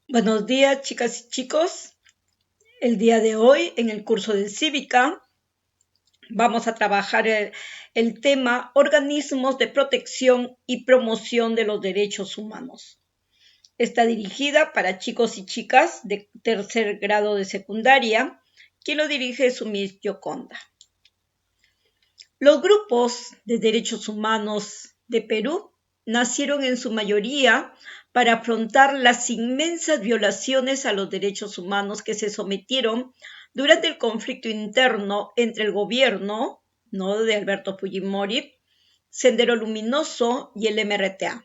Buenos días, chicas y chicos. El día de hoy, en el curso de Cívica, vamos a trabajar el tema Organismos de Protección y Promoción de los Derechos Humanos. Está dirigida para chicos y chicas de tercer grado de secundaria. Quien lo dirige es su Miss Yoconda. Los grupos de derechos humanos de Perú nacieron en su mayoría para afrontar las inmensas violaciones a los derechos humanos que se sometieron durante el conflicto interno entre el gobierno, de Alberto Fujimori, Sendero Luminoso y el MRTA.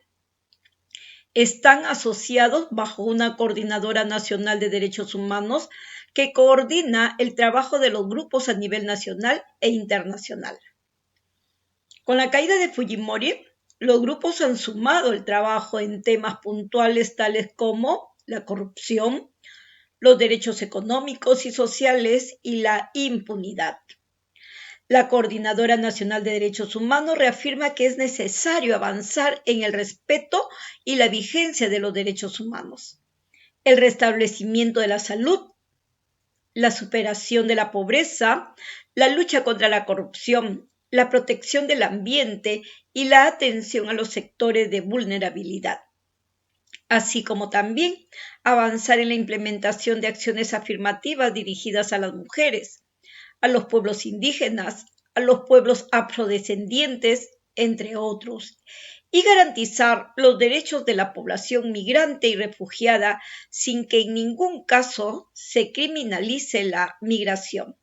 Están asociados bajo una Coordinadora Nacional de Derechos Humanos que coordina el trabajo de los grupos a nivel nacional e internacional. Con la caída de Fujimori, los grupos han sumado el trabajo en temas puntuales tales como la corrupción, los derechos económicos y sociales y la impunidad. La Coordinadora Nacional de Derechos Humanos reafirma que es necesario avanzar en el respeto y la vigencia de los derechos humanos, el restablecimiento de la salud, la superación de la pobreza, la lucha contra la corrupción, la protección del ambiente y la atención a los sectores de vulnerabilidad, así como también avanzar en la implementación de acciones afirmativas dirigidas a las mujeres, a los pueblos indígenas, a los pueblos afrodescendientes, entre otros, y garantizar los derechos de la población migrante y refugiada sin que en ningún caso se criminalice la migración.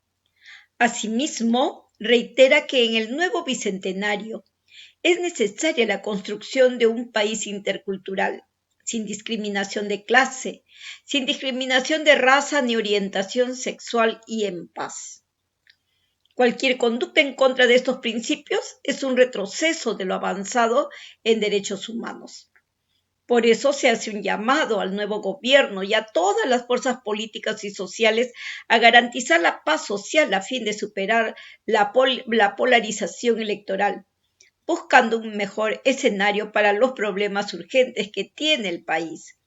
Asimismo, reitera que en el nuevo bicentenario es necesaria la construcción de un país intercultural, sin discriminación de clase, sin discriminación de raza ni orientación sexual y en paz. Cualquier conducta en contra de estos principios es un retroceso de lo avanzado en derechos humanos. Por eso se hace un llamado al nuevo gobierno y a todas las fuerzas políticas y sociales a garantizar la paz social a fin de superar la polarización electoral, buscando un mejor escenario para los problemas urgentes que tiene el país,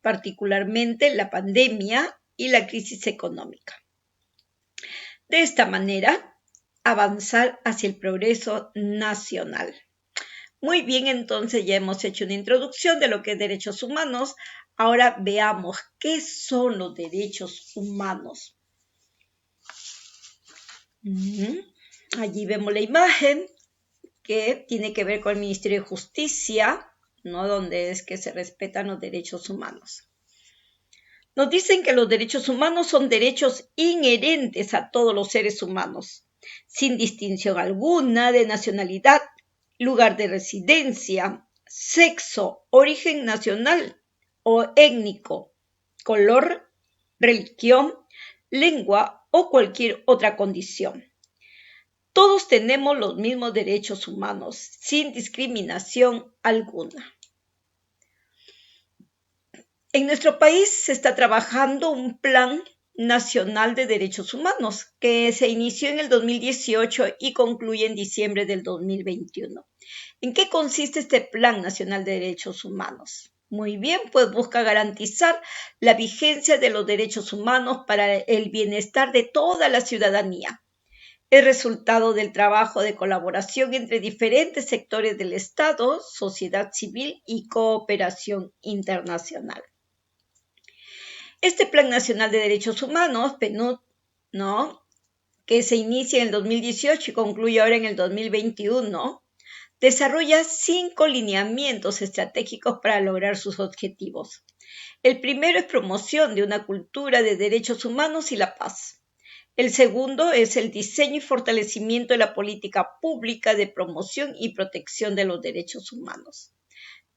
particularmente la pandemia y la crisis económica. De esta manera, avanzar hacia el progreso nacional. Muy bien, entonces ya hemos hecho una introducción de lo que es derechos humanos. Ahora veamos qué son los derechos humanos. Allí vemos la imagen que tiene que ver con el Ministerio de Justicia, donde es que se respetan los derechos humanos. Nos dicen que los derechos humanos son derechos inherentes a todos los seres humanos, sin distinción alguna de nacionalidad, lugar de residencia, sexo, origen nacional o étnico, color, religión, lengua o cualquier otra condición. Todos tenemos los mismos derechos humanos, sin discriminación alguna. En nuestro país se está trabajando un Plan Nacional de Derechos Humanos que se inició en el 2018 y concluye en diciembre del 2021. ¿En qué consiste este Plan Nacional de Derechos Humanos? Muy bien, pues busca garantizar la vigencia de los derechos humanos para el bienestar de toda la ciudadanía. Es resultado del trabajo de colaboración entre diferentes sectores del Estado, sociedad civil y cooperación internacional. Este Plan Nacional de Derechos Humanos, PNUD, que se inicia en el 2018 y concluye ahora en el 2021, desarrolla 5 lineamientos estratégicos para lograr sus objetivos. El primero es promoción de una cultura de derechos humanos y la paz. El segundo es el diseño y fortalecimiento de la política pública de promoción y protección de los derechos humanos.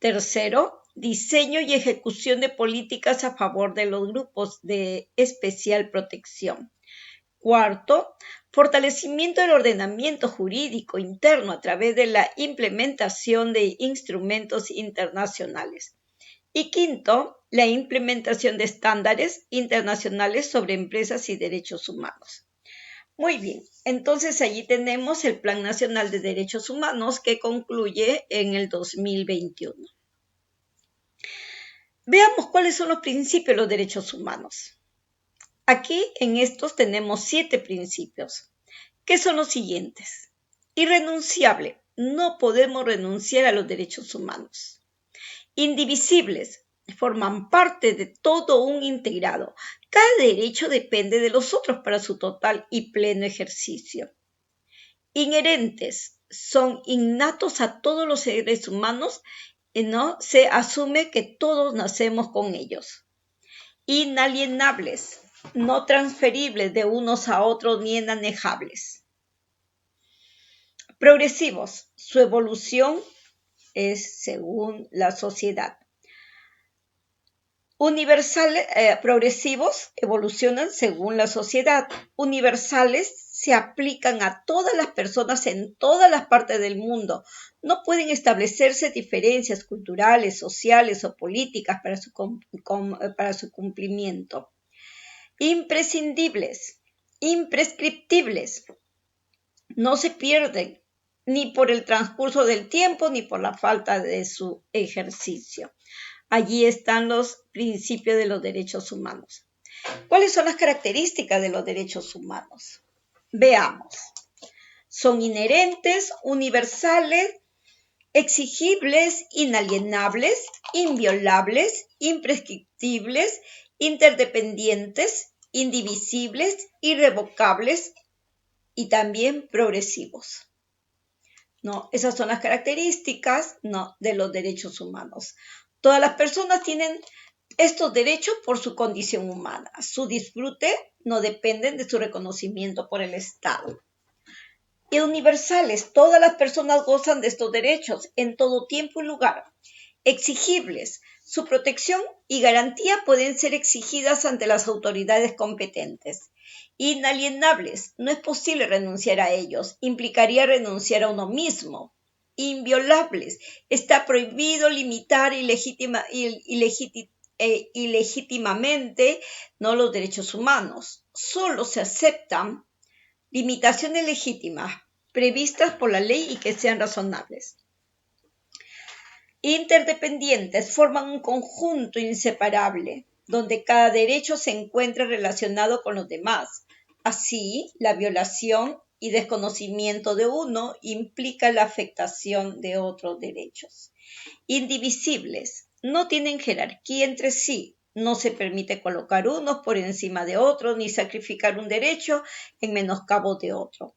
Tercero, diseño y ejecución de políticas a favor de los grupos de especial protección. Cuarto, fortalecimiento del ordenamiento jurídico interno a través de la implementación de instrumentos internacionales. Y quinto, la implementación de estándares internacionales sobre empresas y derechos humanos. Muy bien, entonces allí tenemos el Plan Nacional de Derechos Humanos que concluye en el 2021. Veamos cuáles son los principios de los derechos humanos. Aquí en estos tenemos 7 principios, que son los siguientes. Irrenunciable, no podemos renunciar a los derechos humanos. Indivisibles, forman parte de todo un integrado. Cada derecho depende de los otros para su total y pleno ejercicio. Inherentes, son innatos a todos los seres humanos y no se asume que todos nacemos con ellos. Inalienables, no transferibles de unos a otros ni inanejables. Progresivos, su evolución es según la sociedad. Progresivos evolucionan según la sociedad. Universales se aplican a todas las personas en todas las partes del mundo. No pueden establecerse diferencias culturales, sociales o políticas para su cumplimiento. Imprescindibles, imprescriptibles, no se pierden ni por el transcurso del tiempo ni por la falta de su ejercicio. Allí están los principios de los derechos humanos. ¿Cuáles son las características de los derechos humanos? Veamos. Son inherentes, universales, exigibles, inalienables, inviolables, imprescriptibles, interdependientes, indivisibles, irrevocables y también progresivos. ¿No? Esas son las características, ¿no?, de los derechos humanos. Todas las personas tienen estos derechos por su condición humana. Su disfrute no depende de su reconocimiento por el Estado. Y universales, todas las personas gozan de estos derechos en todo tiempo y lugar. Exigibles, su protección y garantía pueden ser exigidas ante las autoridades competentes. Inalienables, no es posible renunciar a ellos, implicaría renunciar a uno mismo. Inviolables, está prohibido limitar ilegítimamente, no, los derechos humanos. Solo se aceptan limitaciones legítimas previstas por la ley y que sean razonables. Interdependientes, forman un conjunto inseparable donde cada derecho se encuentra relacionado con los demás. Así, la violación y desconocimiento de uno implica la afectación de otros derechos. Indivisibles, no tienen jerarquía entre sí, no se permite colocar unos por encima de otros ni sacrificar un derecho en menoscabo de otro.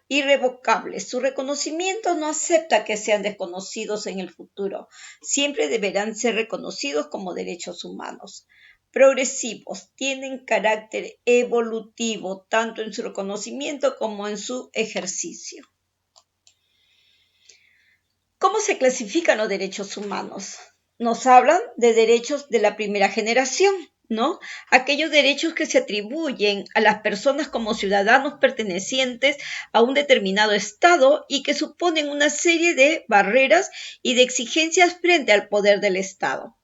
Irrevocables, su reconocimiento no acepta que sean desconocidos en el futuro, siempre deberán ser reconocidos como derechos humanos. Progresivos, tienen carácter evolutivo tanto en su reconocimiento como en su ejercicio. ¿Cómo se clasifican los derechos humanos? Nos hablan de derechos de la primera generación, ¿no? Aquellos derechos que se atribuyen a las personas como ciudadanos pertenecientes a un determinado estado y que suponen una serie de barreras y de exigencias frente al poder del Estado.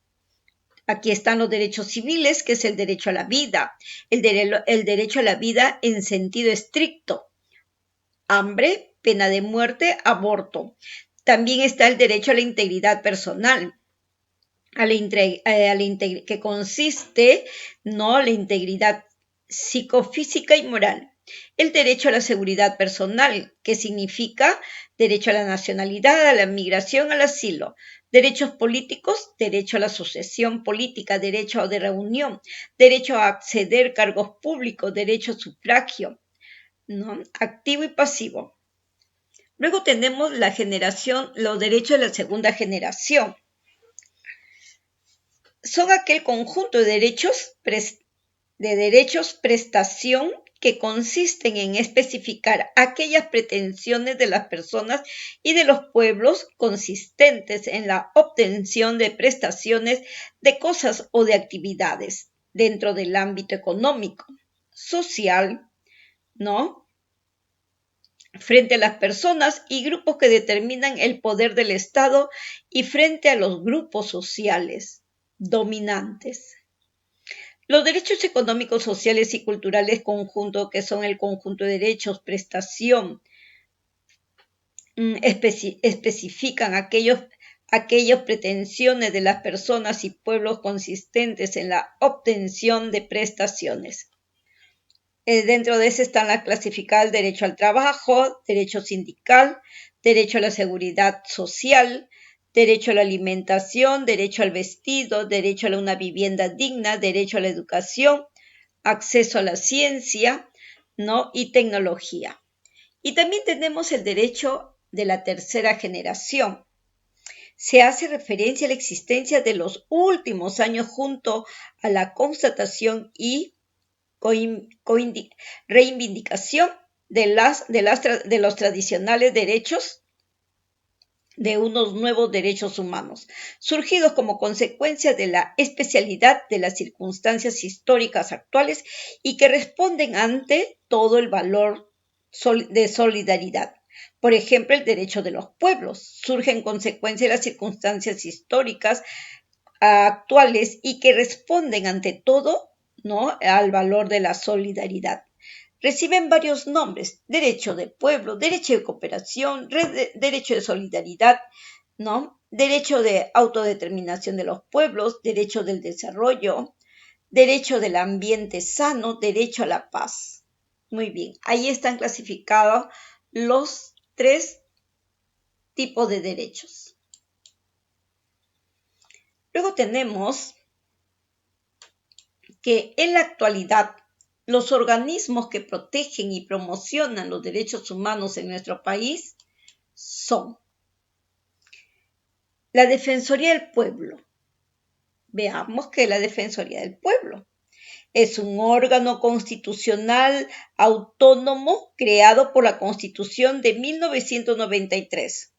Aquí están los derechos civiles, que es el derecho a la vida, el derecho a la vida en sentido estricto, hambre, pena de muerte, aborto. También está el derecho a la integridad personal, que consiste, ¿no?, la integridad psicofísica y moral. El derecho a la seguridad personal, que significa derecho a la nacionalidad, a la migración, al asilo. Derechos políticos, derecho a la asociación política, derecho de reunión, derecho a acceder a cargos públicos, derecho a sufragio, ¿no?, activo y pasivo. Luego tenemos los derechos de la segunda generación. Son aquel conjunto de derechos, prestación, que consisten en especificar aquellas pretensiones de las personas y de los pueblos consistentes en la obtención de prestaciones de cosas o de actividades dentro del ámbito económico, social, ¿no?, frente a las personas y grupos que determinan el poder del Estado y frente a los grupos sociales dominantes. Los derechos económicos, sociales y culturales conjuntos, que son el conjunto de derechos, prestación, especifican aquellos aquellas pretensiones de las personas y pueblos consistentes en la obtención de prestaciones. Dentro de ese están las clasificadas derecho al trabajo, derecho sindical, derecho a la seguridad social, derecho a la alimentación, derecho al vestido, derecho a una vivienda digna, derecho a la educación, acceso a la ciencia, ¿no? Y tecnología. Y también tenemos el derecho de la tercera generación. Se hace referencia a la existencia de los últimos años junto a la constatación y reivindicación de los tradicionales derechos de unos nuevos derechos humanos, surgidos como consecuencia de la especialidad de las circunstancias históricas actuales y que responden ante todo el valor de solidaridad. Por ejemplo, el derecho de los pueblos surge en consecuencia de las circunstancias históricas actuales y que responden ante todo, ¿no?, al valor de la solidaridad. Reciben varios nombres: derecho de pueblo, derecho de cooperación, derecho de solidaridad, ¿no?, derecho de autodeterminación de los pueblos, derecho del desarrollo, derecho del ambiente sano, derecho a la paz. Muy bien, ahí están clasificados los 3 tipos de derechos. Luego tenemos que en la actualidad los organismos que protegen y promocionan los derechos humanos en nuestro país son la Defensoría del Pueblo. Veamos qué es la Defensoría del Pueblo. Es un órgano constitucional autónomo creado por la Constitución de 1993.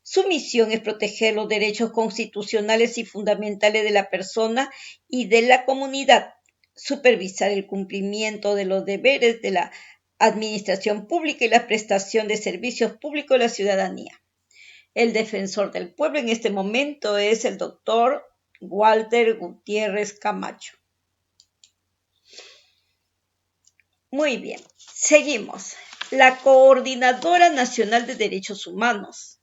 Su misión es proteger los derechos constitucionales y fundamentales de la persona y de la comunidad, supervisar el cumplimiento de los deberes de la administración pública y la prestación de servicios públicos a la ciudadanía. El defensor del pueblo en este momento es el doctor Walter Gutiérrez Camacho. Muy bien, seguimos. La Coordinadora Nacional de Derechos Humanos.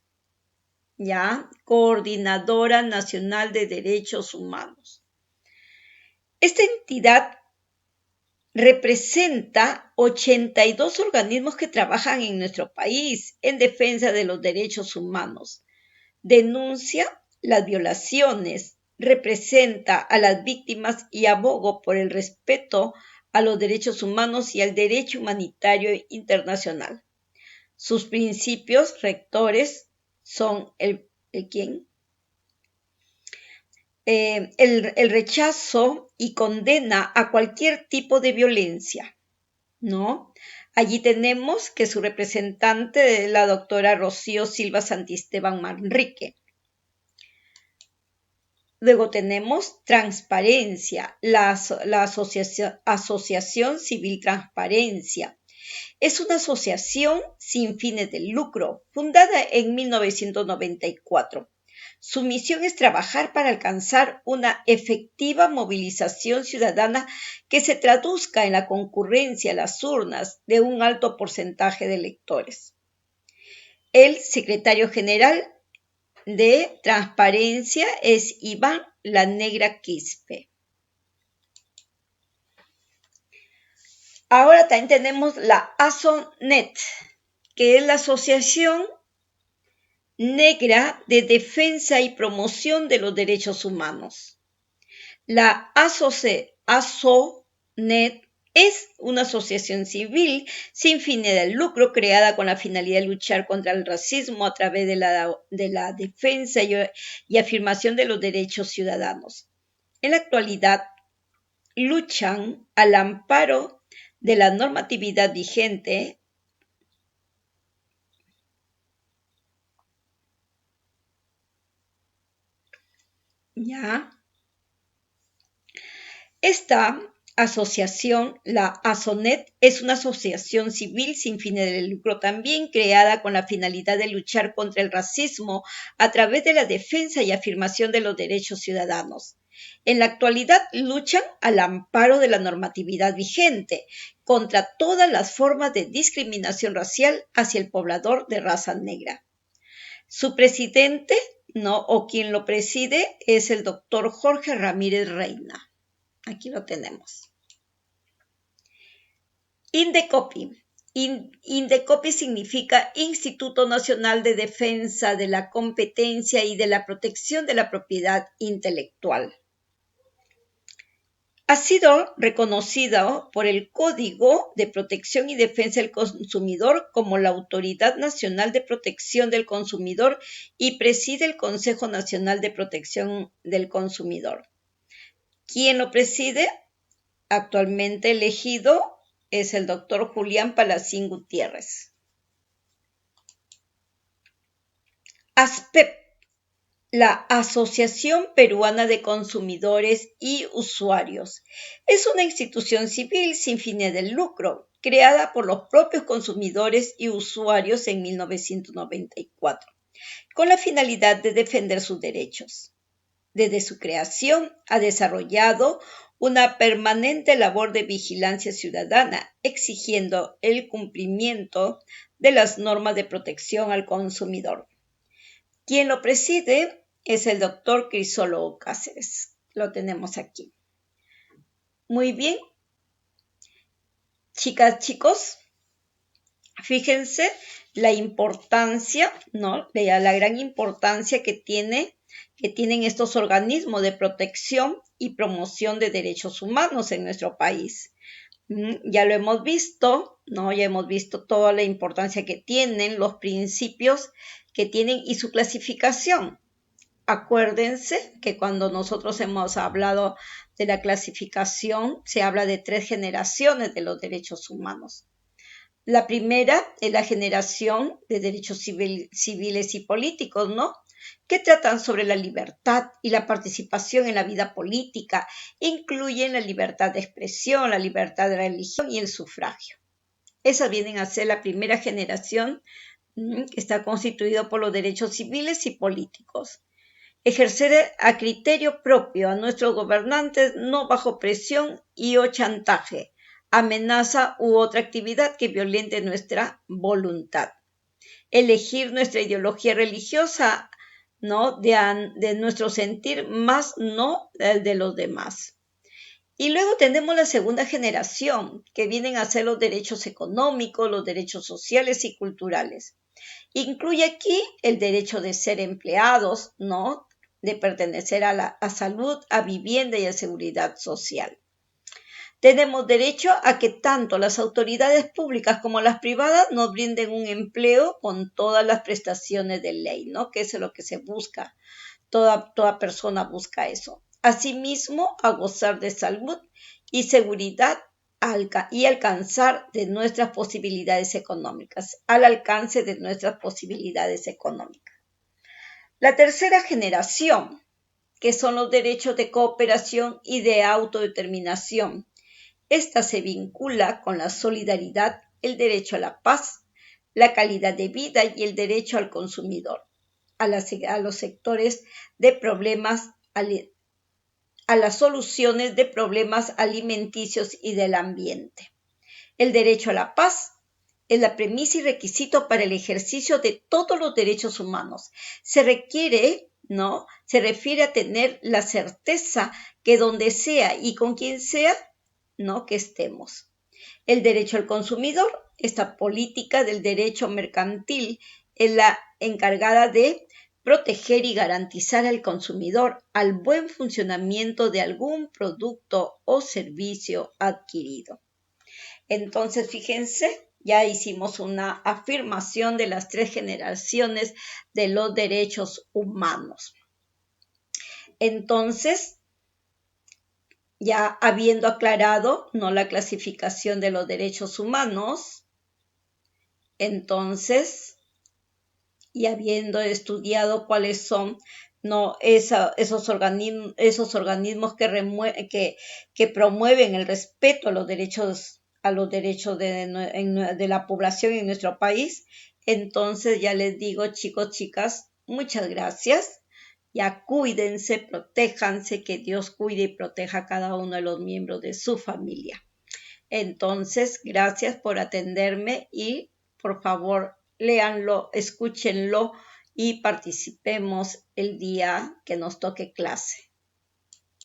¿Ya? Coordinadora Nacional de Derechos Humanos. Esta entidad representa 82 organismos que trabajan en nuestro país en defensa de los derechos humanos. Denuncia las violaciones, representa a las víctimas y aboga por el respeto a los derechos humanos y al derecho humanitario internacional. Sus principios rectores son el rechazo y condena a cualquier tipo de violencia, ¿no? Allí tenemos que su representante es la doctora Rocío Silva Santisteban Manrique. Luego tenemos transparencia, la Asociación Civil Transparencia. Es una asociación sin fines de lucro, fundada en 1994. Su misión es trabajar para alcanzar una efectiva movilización ciudadana que se traduzca en la concurrencia a las urnas de un alto porcentaje de electores. El secretario general de Transparencia es Iván La Negra Quispe. Ahora también tenemos la ASONET, que es la Asociación Negra de Defensa y Promoción de los Derechos Humanos. La ASONET es una asociación civil sin fines de lucro creada con la finalidad de luchar contra el racismo a través de la defensa y afirmación de los derechos ciudadanos. En la actualidad, luchan al amparo de la normatividad vigente Esta asociación, la ASONET, es una asociación civil sin fines de lucro también creada con la finalidad de luchar contra el racismo a través de la defensa y afirmación de los derechos ciudadanos. En la actualidad luchan al amparo de la normatividad vigente contra todas las formas de discriminación racial hacia el poblador de raza negra. Su presidente, ¿no? O quien lo preside es el doctor Jorge Ramírez Reina. Aquí lo tenemos. INDECOPI. INDECOPI significa Instituto Nacional de Defensa de la Competencia y de la Protección de la Propiedad Intelectual. Ha sido reconocido por el Código de Protección y Defensa del Consumidor como la Autoridad Nacional de Protección del Consumidor y preside el Consejo Nacional de Protección del Consumidor. ¿Quién lo preside? Actualmente elegido es el doctor Julián Palacín Gutiérrez. ASPEP, la Asociación Peruana de Consumidores y Usuarios. Es una institución civil sin fines de lucro, creada por los propios consumidores y usuarios en 1994, con la finalidad de defender sus derechos. Desde su creación ha desarrollado una permanente labor de vigilancia ciudadana, exigiendo el cumplimiento de las normas de protección al consumidor. Quien lo preside es el doctor Crisólogo Cáceres. Lo tenemos aquí. Muy bien. Chicas, chicos, fíjense la importancia, ¿no? La gran importancia que tienen estos organismos de protección y promoción de derechos humanos en nuestro país. Ya lo hemos visto, ¿no? Ya hemos visto toda la importancia que tienen, los principios que tienen y su clasificación. Acuérdense que cuando nosotros hemos hablado de la clasificación, se habla de 3 generaciones de los derechos humanos. La primera es la generación de derechos civiles y políticos, ¿no? Que tratan sobre la libertad y la participación en la vida política, incluyen la libertad de expresión, la libertad de religión y el sufragio. Esas vienen a ser la primera generación que está constituida por los derechos civiles y políticos. Ejercer a criterio propio a nuestros gobernantes, no bajo presión y o chantaje, amenaza u otra actividad que violente nuestra voluntad. Elegir nuestra ideología religiosa, ¿no? De nuestro sentir, más no el de los demás. Y luego tenemos la segunda generación, que vienen a ser los derechos económicos, los derechos sociales y culturales. Incluye aquí el derecho de ser empleados, ¿no? De pertenecer a salud, a vivienda y a seguridad social. Tenemos derecho a que tanto las autoridades públicas como las privadas nos brinden un empleo con todas las prestaciones de ley, ¿no? Que eso es lo que se busca. Toda persona busca eso. Asimismo, a gozar de salud y seguridad y alcanzar de nuestras posibilidades económicas, al alcance de nuestras posibilidades económicas. La tercera generación, que son los derechos de cooperación y de autodeterminación. Esta se vincula con la solidaridad, el derecho a la paz, la calidad de vida y el derecho al consumidor, a los sectores de problemas, a las soluciones de problemas alimenticios y del ambiente. El derecho a la paz es la premisa y requisito para el ejercicio de todos los derechos humanos. Se refiere a tener la certeza que donde sea y con quien sea, ¿no? Que estemos. El derecho al consumidor, esta política del derecho mercantil, es la encargada de proteger y garantizar al consumidor al buen funcionamiento de algún producto o servicio adquirido. Entonces, fíjense, ya hicimos una afirmación de las 3 generaciones de los derechos humanos. Entonces, ya habiendo aclarado, ¿no? La clasificación de los derechos humanos, entonces, y habiendo estudiado cuáles son, ¿no? esos organismos que promueven el respeto a los derechos de la población en nuestro país, entonces ya les digo, chicos, chicas, muchas gracias. Ya cuídense, protéjanse, que Dios cuide y proteja a cada uno de los miembros de su familia. Entonces, gracias por atenderme y por favor, léanlo, escúchenlo y participemos el día que nos toque clase.